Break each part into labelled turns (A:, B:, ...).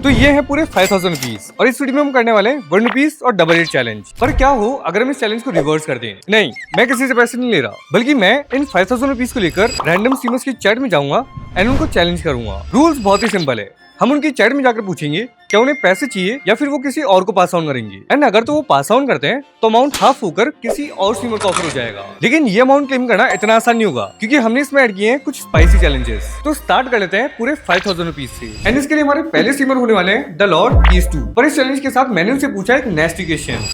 A: तो ये है पूरे 5000 रुपीज और इस वीडियो में हम करने वाले हैं 1 रुपीज और डबल एट चैलेंज। पर क्या हो अगर हम इस चैलेंज को रिवर्स कर दें? नहीं, मैं किसी से पैसे नहीं ले रहा, बल्कि मैं इन 5000 रुपीज को लेकर रैंडम स्ट्रीमर्स की चैट में जाऊंगा एंड उनको चैलेंज करूंगा। रूल्स बहुत ही सिंपल है। हम उनकी चैट में जाकर पूछेंगे क्या उन्हें पैसे चाहिए या फिर वो किसी और को पास ऑन करेंगे, एंड अगर तो वो पास ऑन करते हैं तो अमाउंट हाफ होकर किसी और स्ट्रीमर को ऑफर हो जाएगा। लेकिन ये अमाउंट क्लेम करना इतना आसान नहीं होगा क्योंकि हमने इसमें ऐड किए हैं कुछ स्पाइसी चैलेंजेस। तो स्टार्ट कर लेते हैं पूरे 5000 रुपीज से। एंड इसके लिए हमारे पहले स्ट्रीमर होने वाले हैं द लॉर्ड कीज 2। पर इस चैलेंज के साथ मैंने उनसे पूछा एक next question.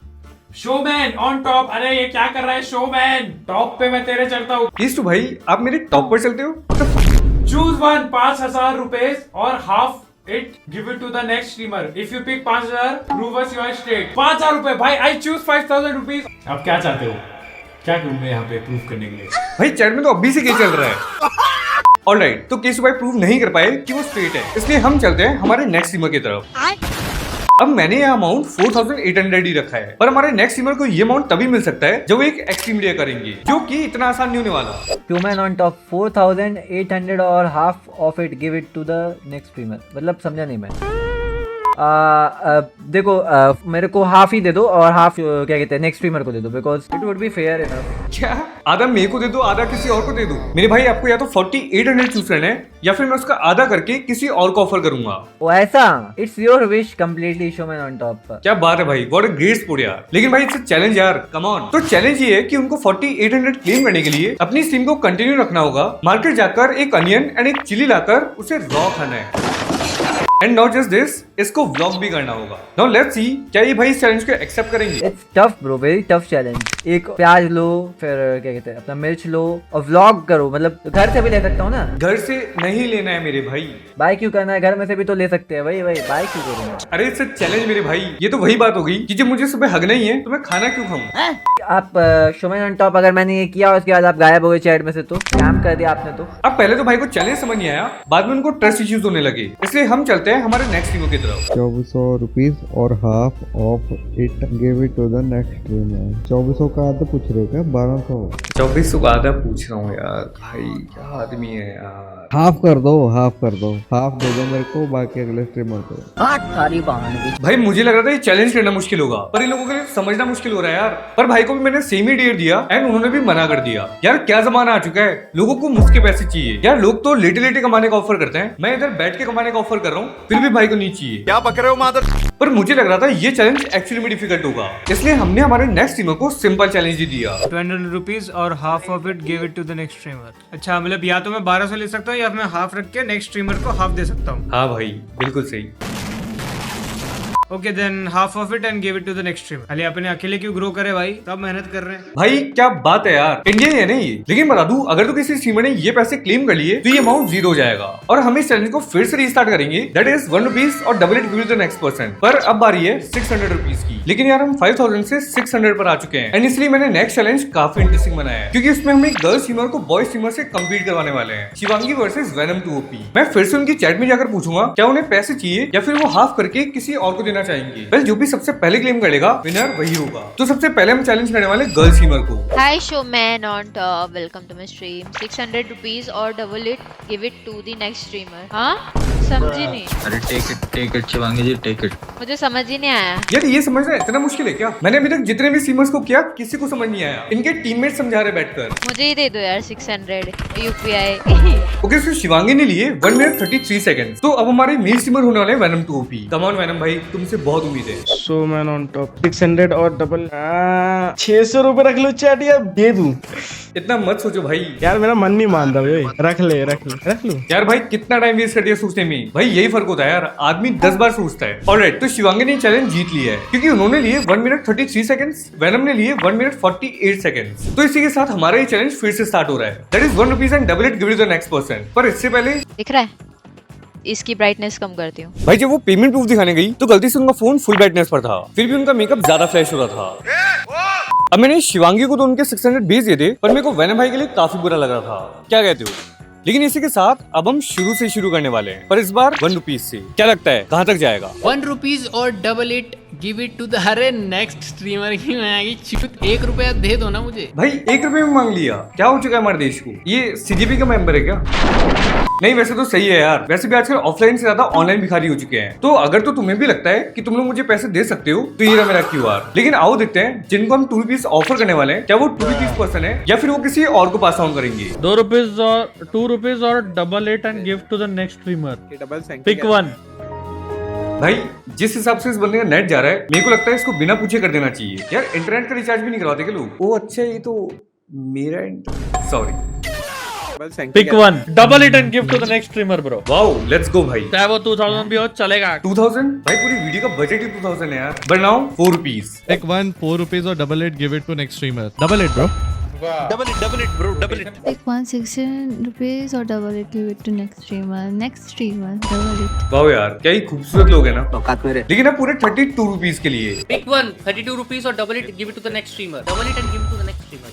B: Showman on top. अरे ये क्या कर रहा है शोमैन? टॉप पे मैं तेरे चलता हूँ।
A: कीज 2 भाई, आप मेरे टॉप पर चलते हो?
B: चूज वन 5000 रुपए और half it give it to the next streamer. If you pick 5000 prove us your state. 5000 रुपए भाई। I choose 5000 rupees. अब क्या चाहते हो? क्या करूं मैं यहाँ पे प्रूव करने के लिए?
A: भाई चैट में तो अभी से क्या चल रहा है। ऑलराइट, तो केस भाई प्रूव नहीं कर पाए कि वो स्ट्रेट है, इसलिए हम चलते हैं हमारे नेक्स्ट स्ट्रीमर की तरफ। अब मैंने यह अमाउंट 4800 ही रखा है, पर हमारे नेक्स्ट स्ट्रीमर को ये अमाउंट तभी मिल सकता है जब वो एक एक्सट्रीम डे करेंगे, जो कि इतना आसान नहीं होने वाला।
C: Human on top 4800 और half of it give it to the next streamer। मतलब समझा नहीं मैं। देखो मेरे को हाफ ही दे दो और हाफ क्या कहते हैं नेक्स्ट स्ट्रीमर को दे दो, because it would be fair enough.
A: क्या आधा मेरे को दे दो, आधा किसी और को दे दो? मेरे भाई आपको या तो 4800 चूज करना है या फिर मैं उसका आधा करके किसी और को ऑफर करूंगा।
C: ओ ऐसा? It's your wish completely showman on top.
A: क्या बात है भाई, व्हाट अ ग्रेट स्पोर्ट यार। लेकिन भाई इट्स चैलेंज यार, कम ऑन। तो चैलेंज ये है कि उनको 4800 क्लेम करने के लिए अपनी स्ट्रीम को कंटिन्यू रखना होगा, मार्केट जाकर एक अनियन एंड एक चिली लाकर उसे रॉ खाना है, एंड नॉट जस्ट दिस, इसको व्लॉग भी करना होगा। नाउ लेट्स सी क्या ये भाई इस चैलेंज को एक्सेप्ट करेंगे।
C: It's tough bro, very tough challenge. एक प्याज लो, फिर क्या कहते हैं अपना मिर्च लो और व्लॉग करो। मतलब घर से भी ले सकता हूँ ना?
A: घर से नहीं लेना है मेरे भाई।
C: बाय क्यों करना है? घर में से भी तो ले सकते हैं। वही वही बाय क्यों करूँगा?
A: अरे इट्स चैलेंज मेरे भाई। ये तो वही बात हो गई कि जब मुझे सुबह हगना ही है तो मैं खाना क्यों खाऊं?
C: आप शोमैन ऑन टॉप अगर मैंने ये किया उसके बाद आप गायब हो गए चैट में से, तो काम कर दिया आपने। तो
A: अब पहले तो भाई को चैलेंज समझ नहीं आया, बाद में उनको ट्रस्ट इश्यूज होने लगे, इसलिए हम चलते हैं हमारे नेक्स्ट टीमों की तरफ।
D: 2400 रुपीज और half of it give it to the next streamer. 2400 का आधा पूछ रहे हो क्या? 1200?
A: 2400 का आधा पूछ रहा हूँ यार। भाई क्या आदमी है यार।
D: हाफ कर दो, हाफ कर दो, हाफ दे दो मेरे को, बाकी अगले स्ट्रीमर को।
C: सारी बहाने।
A: भाई मुझे लग रहा था ये चैलेंज करना मुश्किल होगा, पर इन लोगों के लिए समझना मुश्किल हो रहा है यार। पर भाई को भी मैंने सेम ही डेट दिया एंड उन्होंने भी मना कर दिया। यार क्या जमाना आ चुका है, लोगों को मुफ्त के पैसे चाहिए यार। लोग तो लेटे लेटे कमाने का ऑफर करते हैं, मैं इधर बैठ के कमाने का ऑफर कर रहा हूँ, फिर भी भाई को नहीं चाहिए।
E: क्या पकड़ रहे हो मादर?
A: पर मुझे लग रहा था ये चैलेंज एक्चुअली में डिफिकल्ट होगा, इसलिए हमने हमारे नेक्स्ट स्ट्रीमर को सिंपल चैलेंज ही दिया।
F: 200 रुपीज और half of it give it to the next streamer. अच्छा, मतलब या तो मैं 1200 ले सकता हूँ या मैं हाफ रख के नेक्स्ट स्ट्रीमर को हाफ दे सकता हूँ।
A: हाँ भाई बिल्कुल सही।
F: Okay then half of it and give it to the next streamer. खाली अपने अकेले क्यों ग्रो करे भाई? सब मेहनत कर रहे हैं।
A: भाई क्या बात है यार, इंडियन है नहीं ये। लेकिन बता दूं, अगर तो किसी स्ट्रीमर ने ये पैसे क्लेम कर लिए तो ये अमाउंट 0 हो जाएगा और हम इस चैलेंज को फिर से रीस्टार्ट करेंगे, दैट इज 1 रुपीज और double it give the next person. पर अब बारी है 600 रुपीज की। लेकिन यार हम 5000 से 600 पर आ चुके हैं, एंड इसलिए मैंने नेक्स्ट चैलेंज काफी इंटरेस्टिंग बनाया है, क्योंकि उसमें हम एक गर्ल स्ट्रीमर को बॉय स्ट्रीमर से कम्पीट करवाने वाले हैं। Shivangi versus venom 2OP। मैं फिर से उनकी चैट में जाकर पूछूंगा क्या उन्हें पैसे चाहिए या फिर वो हाफ करके किसी और को देना चाहेंगे। वेल जो भी सबसे पहले क्लेम करेगा विनर वही होगा। तो सबसे पहले हम चैलेंज करने वाले गर्ल स्ट्रीमर को।
G: Hi showman on top, welcome to my stream. 600 rupees or double it, give it to the next streamer. हाँ? समझी नहीं।
H: अरे take it Shivangi ji, take it.
G: मुझे समझ ही नहीं आया।
A: यार ये समझना इतना मुश्किल है क्या? मैंने अभी तक जितने भी स्ट्रीमर्स को किया किसी को समझ नहीं आया, इनके टीममेट समझा रहे बैठकर।
G: मुझे ही दे दो यार 600 UPI।
A: ओके सो शिवांगी ने लिए 1 मिनट 33 सेकंड। तो अब हमारे मेल स्ट्रीमर होने वाले venom 2OP। Come on venom भाई, तुमसे बहुत उम्मीद है।
B: शोमैन ऑन टॉप 600 और डबल 600 रुपए रख लो चैट यार, दे दूं।
A: इतना मत सोचो भाई।
B: यार मेरा मन नहीं मान रहा भाई। रख लो।
A: यार भाई कितना टाइम वेस्ट कर दिया सोचने में। भाई यही फर्क होता है यार, आदमी 10 बार सोचता है। ऑलराइट, तो शिवांगी ने चैलेंज जीत लिया है क्योंकि उन्होंने लिए 1 मिनट 33 सेकंड्स, वेनम ने लिए 1 मिनट 48 सेकंड्स। तो इसी के साथ हमारा ये चैलेंज फिर से स्टार्ट हो रहा है, that is 1 rupees and double it give it the next person. पर इससे पहले
G: दिख रहा है? इसकी ब्राइटनेस कम करती हूँ।
A: भाई जब वो पेमेंट प्रूफ दिखाने गई तो गलती से उनका फोन फुल ब्राइटनेस पर था, फिर भी उनका मेकअप ज्यादा फ्लैश हो रहा था। अब मैंने शिवांगी को तो उनके 600 भेज दिए थे, पर मेरे को वेनम भाई के लिए काफी बुरा लग रहा था। क्या कहते हो? लेकिन इसी के साथ अब हम शुरू से शुरू करने वाले हैं, पर इस बार 1 रुपीज से। क्या लगता है कहाँ तक जाएगा?
I: 1 रुपीज और double it give it to the हरे नेक्स्ट स्ट्रीमर की मैं चूत। 1 रुपया दे दो ना मुझे।
A: भाई 1 रुपए में मांग लिया? क्या हो चुका है हमारे देश को? ये CGP का मेंबर है क्या? नहीं वैसे तो सही है यार, वैसे भी आजकल ऑफलाइन से ज्यादा ऑनलाइन भिखारी हो चुके हैं। तो अगर तो तुम्हें भी लगता है कि तुम लोग मुझे पैसे दे सकते हो तो ये रहा मेरा QR। लेकिन आओ देखते हैं जिनको हम 2 रुपीज ऑफर करने वाले हैं, क्या वो 2 रुपीज पर्सन है या फिर वो किसी और को पास ऑन करेंगे।
E: 2 रुपीज और 2 रुपीज और double it and give to the next streamer. Pick one.
A: भाई जिस हिसाब से इस बंदे का नेट जा रहा है, मेरे को लगता है इसको बिना पूछे कर देना चाहिए यार। इंटरनेट का रिचार्ज भी नहीं करवाते क्या लोग? ओ अच्छा, ये तो मेरा sorry.
E: Pick one, double it and give to the next streamer bro.
A: Wow let's go भाई।
E: चाहे वो 2000 भी हो चलेगा।
A: 2000 भाई, पूरी वीडियो का बजट ही 2000 है यार। But now 4 rupees.
J: Pick one, 4 rupees or double it, give it to next streamer. Double it, bro.
K: Pick one, 16 rupees or double it, give it to next streamer. Next streamer, double it.
A: Wow यार, क्या ही खूबसूरत लोग हैं ना। लेकिन अब पूरे 32 rupees के लिए।
I: Pick one, 32 rupees or double it, give it to the next streamer. Double it and give it to the next streamer.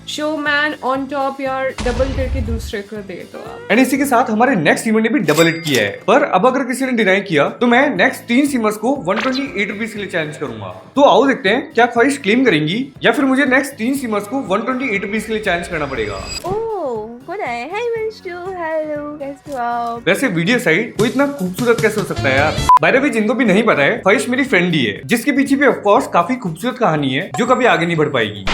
L: Showman on top यार डबल करके दूसरे को दे दो आप।
A: एंड इसी के साथ हमारे नेक्स्ट स्ट्रीमर ने भी डबल इट किया है। पर अब अगर किसी ने डिनाई किया तो मैं नेक्स्ट 3 स्ट्रीमर्स को 128 रुपीज के लिए चैलेंज करूंगा। तो आओ देखते हैं क्या ख्वाहिश क्लेम करेंगी या फिर मुझे नेक्स्ट 3 स्ट्रीमर्स को 128 रुपीज के लिए चैलेंज करना पड़ेगा। वैसे वीडियो साइड वो इतना खूबसूरत कैसे हो सकता है यार। बाय द वे जिनको भी नहीं पता है, ख्वाहिश मेरी फ्रेंड ही है जिसके पीछे भी ऑफ कोर्स काफी खूबसूरत कहानी है जो कभी आगे नहीं बढ़ पाएगी।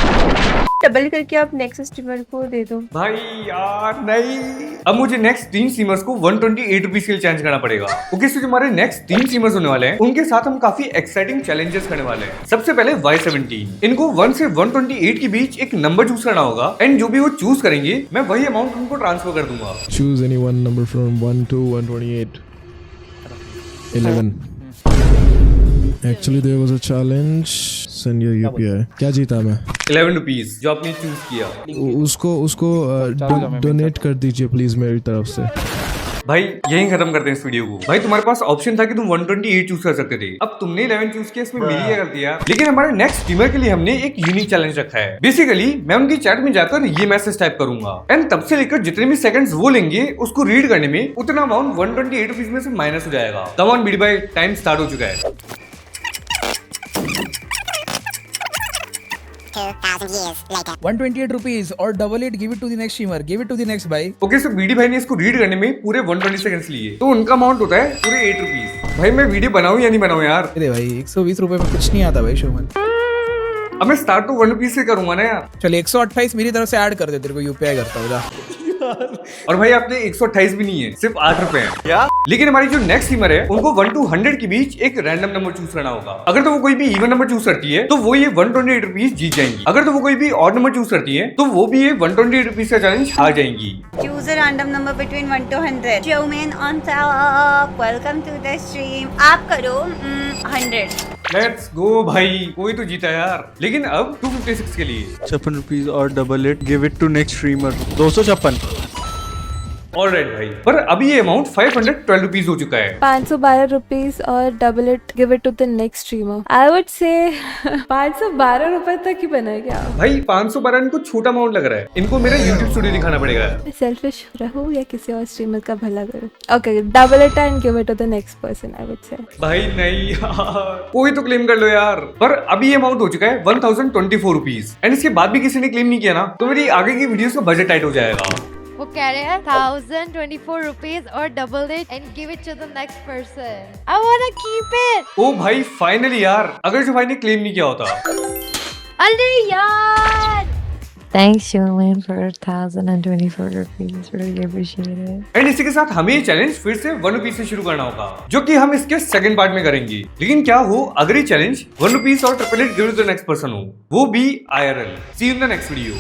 L: डबल करके आप नेक्स्ट स्ट्रीमर को दे दो।
A: भाई यार नहीं, अब मुझे नेक्स्ट 3 स्ट्रीमर्स को 128 रुपीज के लिए चैलेंज करना पड़ेगा। ओके, तो जो हमारे नेक्स्ट 3 स्ट्रीमर्स होने वाले हैं उनके साथ हम काफी एक्साइटिंग चैलेंजेस करने वाले हैं। सबसे पहले Y17, इनको 1 से 128 के बीच एक नंबर चूज करना होगा एंड जो भी वो चूज करेंगे मैं वही अमाउंट उनको ट्रांसफर कर दूंगा।
J: Choose any one number from 1 to 128. 11. Actually, there was a challenge. Send your UPI. क्या जीता मैं?
A: 11 रुपीज जो आपने चूज किया।
J: उसको डोनेट कर दीजिए प्लीज मेरी तरफ से।
A: भाई यहीं खत्म करते हैं इस वीडियो को। भाई तुम्हारे पास ऑप्शन था कि तुम 128 चूज कर सकते थे, अब तुमने 11 चूज किया, इसमें मेरी क्या गलती है? लेकिन हमारे नेक्स्ट स्ट्रीमर के लिए हमने एक यूनिक चैलेंज रखा है। बेसिकली मैं उनकी चैट में जाकर ये मैसेज टाइप करूंगा एंड तब से लेकर जितने भी सेकंड्स वो लेंगे उसको रीड करने में उतना अमाउंट 128 रुपीज में से माइनस हो जाएगा। कम ऑन बीडी भाई, टाइम स्टार्ट हो चुका है।
M: 128 rupees or double it, give it to the next streamer. Give it to the next भाई।
A: ओके, सो बीडी भाई ने इसको रीड करने में पूरे 120 सेकंड्स लिए, तो उनका अमाउंट होता है पूरे 8 रुपीज। भाई मैं वीडियो बनाऊं या नहीं बनाऊं यार?
M: अरे भाई 120 रुपए में कुछ नहीं आता भाई शोमन।
A: अब मैं स्टार्ट तो 1 रुपीज से करूंगा ना यार।
M: चल 128 मेरी तरफ से ऐड कर दे, तेरे को यूपीआई करता हूँ जा।
A: और भाई आपने 128 भी नहीं है, सिर्फ 8 रुपए है क्या? लेकिन हमारी जो नेक्स्ट स्ट्रीमर है उनको 1 to 100 के बीच एक रैंडम नंबर चूज करना होगा। अगर तो वो कोई भी इवन नंबर चूज करती है तो वो ये 128 रुपीज जीत जाएंगी। अगर तो वो कोई भी ऑड नंबर चूज करती है तो वो भी ये 128 रुपीज का चैलेंज हार जाएंगी।
K: Choose a random number between 1 to 100. Showman on top. Welcome to the stream. आप करो 100.
A: लेट्स गो भाई, कोई तो जीता यार। लेकिन अब 256 के लिए
D: 56 रुपीज और double it, give it to next streamer. 256।
A: Alright भाई, पर अभी ये अमाउंट 512 रुपीज हो चुका है।
L: 512 रुपीज और double it give it to the next streamer. I would say 512 रुपए तक ही बना है क्या?
A: भाई 512 इनको छोटा अमाउंट लग रहा है, इनको मेरा YouTube स्टूडियो दिखाना पड़ेगा।
L: सेल्फिश रहूं या किसी और स्ट्रीमर का भला करूं? Okay, double it and give it to the next person I would say.
A: भाई नहीं यार, कोई तो क्लेम कर लो यार। पर अभी ये अमाउंट हो चुका है 1024 रुपीज एंड इसके बाद भी किसी ने क्लेम नहीं किया ना तो मेरी आगे की वीडियोस का बजट टाइट हो जाएगा।
G: वो कह रहे हैं 1024 रुपीज और double it and give it to the next person. I want to keep it.
A: ओ भाई फाइनली यार, अगर जो भाई ने क्लेम नहीं किया होता।
G: अरे यार,
K: Thanks Showman for 1024 rupees. Really appreciate it.
A: And इसी के साथ हमें ये चैलेंज फिर से 1 रुपीज से शुरू करना होगा, जो कि हम इसके सेकंड पार्ट में करेंगे। लेकिन क्या हो अगर ये चैलेंज 1 रुपीज और triple it give to the next person हो, वो भी IRL। See you in the next video.